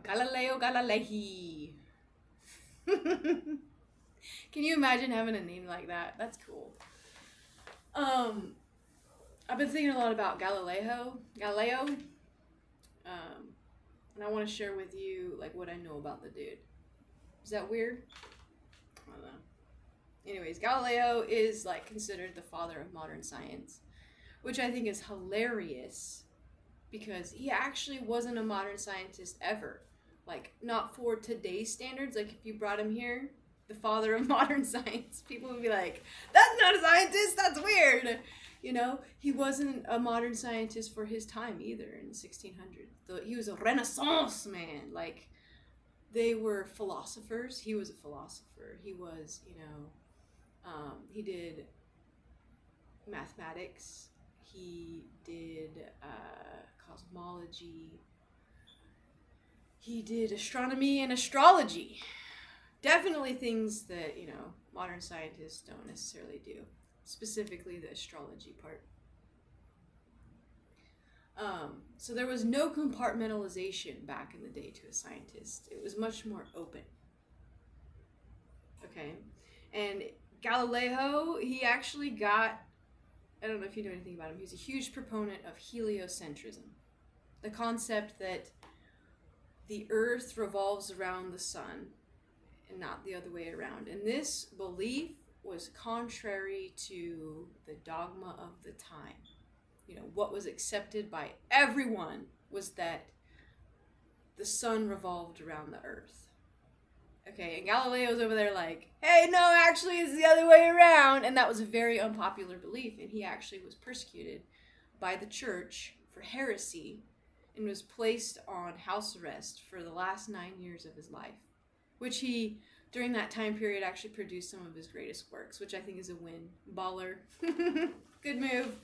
Galileo Galilei. Can you imagine having a name like that? That's cool. I've been thinking a lot about Galileo, and I want to share with you like what I know about the dude. Is that weird? I don't know. Anyways, Galileo is like considered the father of modern science, which I think is hilarious because he actually wasn't a modern scientist ever. Like, not for today's standards. Like, if you brought him here, the father of modern science, people would be like, that's not a scientist, that's weird. You know, he wasn't a modern scientist for his time either in the 1600s. He was a Renaissance man. Like, they were philosophers. He was a philosopher. He was, he did mathematics. He did cosmology. He did astronomy and astrology. Definitely things that, modern scientists don't necessarily do. Specifically the astrology part. So there was no compartmentalization back in the day to a scientist. It was much more open. Okay? And Galileo, he actually got, I don't know if you know anything about him, he's a huge proponent of heliocentrism. The concept that the earth revolves around the sun and not the other way around. And this belief was contrary to the dogma of the time. What was accepted by everyone was that the sun revolved around the earth. Okay, and Galileo's over there like, hey, no, actually it's the other way around. And that was a very unpopular belief. And he actually was persecuted by the church for heresy and was placed on house arrest for the last 9 years of his life, which he, during that time period, actually produced some of his greatest works, which I think is a win. Baller. Good move.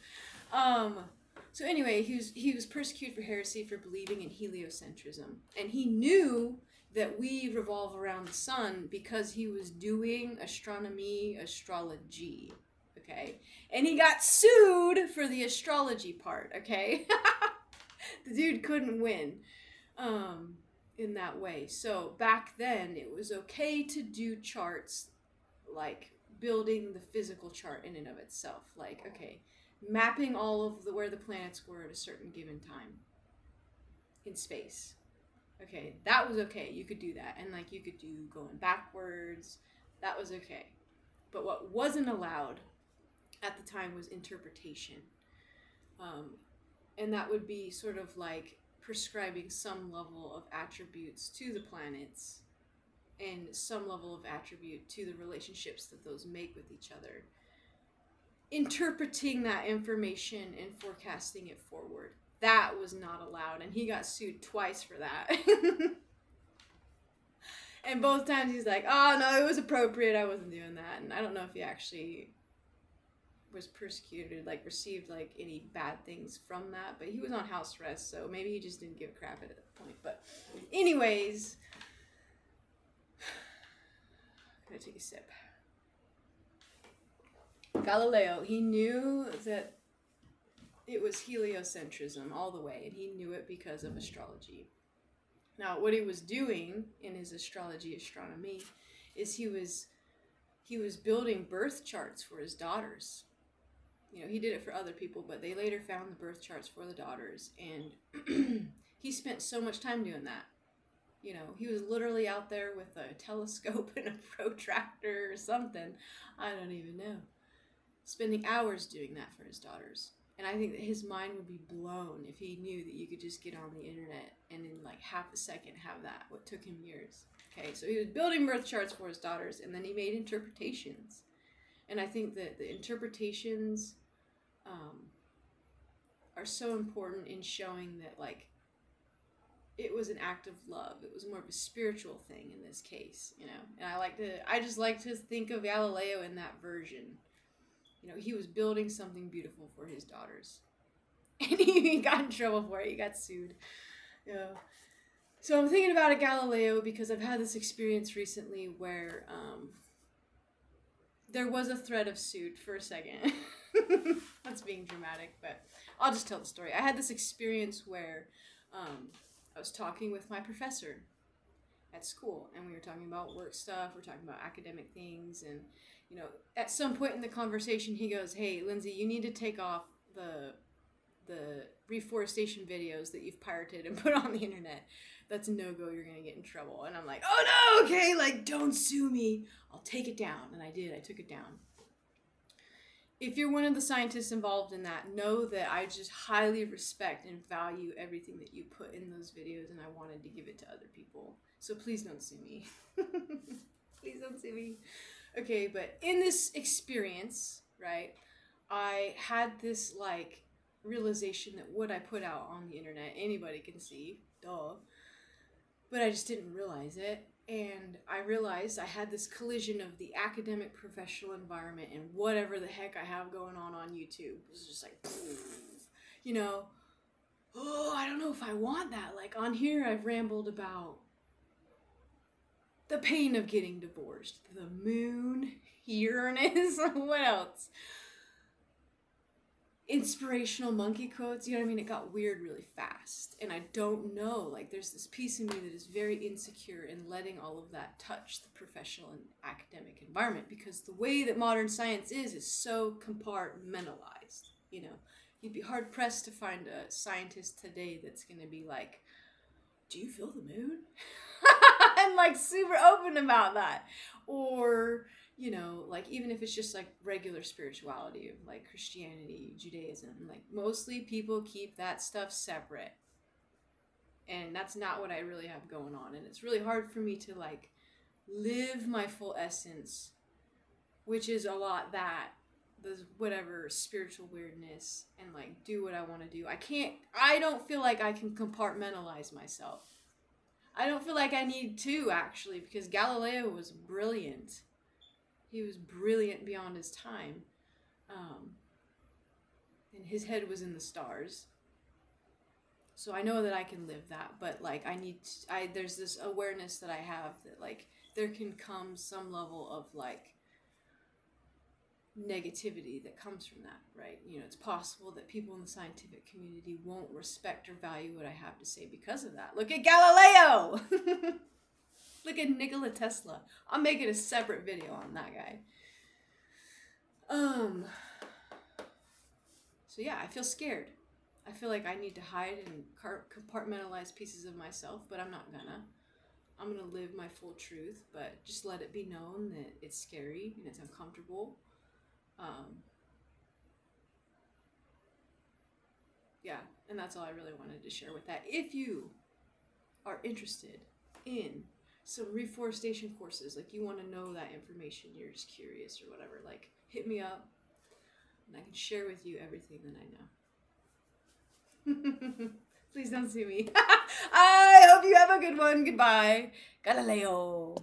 So anyway, he was persecuted for heresy for believing in heliocentrism. And he knew that we revolve around the sun because he was doing astrology, okay? And he got sued for the astrology part, okay? The dude couldn't win in that way. So back then, it was okay to do charts like building the physical chart in and of itself. Like, okay, mapping all of where the planets were at a certain given time in space. Okay, that was okay. You could do that. And like you could do going backwards. That was okay. But what wasn't allowed at the time was interpretation. And that would be sort of like prescribing some level of attributes to the planets and some level of attribute to the relationships that those make with each other. Interpreting that information and forecasting it forward. That was not allowed, and he got sued twice for that. And both times he's like, oh, no, it was appropriate, I wasn't doing that. And I don't know if he actually was persecuted, like received like any bad things from that, but he was on house arrest, so maybe he just didn't give a crap at that point. But anyways, I'm gonna take a sip. Galileo, he knew that it was heliocentrism all the way, and he knew it because of astrology. Now, what he was doing in his astronomy, is he was building birth charts for his daughters. He did it for other people, but they later found the birth charts for the daughters, and he spent so much time doing that. He was literally out there with a telescope and a protractor or something. I don't even know. Spending hours doing that for his daughters. And I think that his mind would be blown if he knew that you could just get on the internet and in like half a second have that, what took him years. Okay, so he was building birth charts for his daughters, and then he made interpretations. And I think that the interpretations are so important in showing that, like, it was an act of love. It was more of a spiritual thing in this case, And I just like to think of Galileo in that version. He was building something beautiful for his daughters. And he got in trouble for it. He got sued. So I'm thinking about a Galileo because I've had this experience recently where there was a threat of suit for a second. That's being dramatic, but I'll just tell the story. I had this experience where I was talking with my professor at school, and we were talking about work stuff, we're talking about academic things, and at some point in the conversation he goes, "Hey, Lindsay, you need to take off the reforestation videos that you've pirated and put on the internet. That's a no-go, you're gonna get in trouble." And I'm like, "Oh no, okay, like, don't sue me, I'll take it down." And I did. I took it down. If you're one of the scientists involved in that, know that I just highly respect and value everything that you put in those videos, and I wanted to give it to other people. So please don't sue me. Please don't sue me. Okay, but in this experience, right, I had this, like, realization that what I put out on the internet, anybody can see, duh. But I just didn't realize it. And I realized I had this collision of the academic professional environment and whatever the heck I have going on YouTube. It was just like, oh, I don't know if I want that. Like, on here I've rambled about the pain of getting divorced, the moon, Uranus, what else? Inspirational monkey quotes, you know what I mean? It got weird really fast. And I don't know, like, there's this piece of me that is very insecure in letting all of that touch the professional and academic environment, because the way that modern science is so compartmentalized. You'd be hard pressed to find a scientist today that's going to be like, "Do you feel the moon?" And like super open about that. Or like, even if it's just like regular spirituality, like Christianity, Judaism, like, mostly people keep that stuff separate. And that's not what I really have going on. And it's really hard for me to, like, live my full essence, which is a lot that, the whatever spiritual weirdness, and, like, do what I want to do. I don't feel like I can compartmentalize myself. I don't feel like I need to, actually, because Galileo was brilliant. He was brilliant beyond his time. And his head was in the stars. So I know that I can live that, but, like, there's this awareness that I have that, like, there can come some level of, like, negativity that comes from that, right? It's possible that people in the scientific community won't respect or value what I have to say because of that. Look at Galileo! Look at Nikola Tesla. I'll make it a separate video on that guy. So yeah, I feel scared. I feel like I need to hide and compartmentalize pieces of myself, but I'm not gonna. I'm gonna live my full truth, but just let it be known that it's scary and it's uncomfortable. Yeah, and that's all I really wanted to share with that. If you are interested in some reforestation courses, like, you want to know that information, you're just curious or whatever, like, hit me up and I can share with you everything that I know. Please don't sue me. I hope you have a good one. Goodbye. Galileo.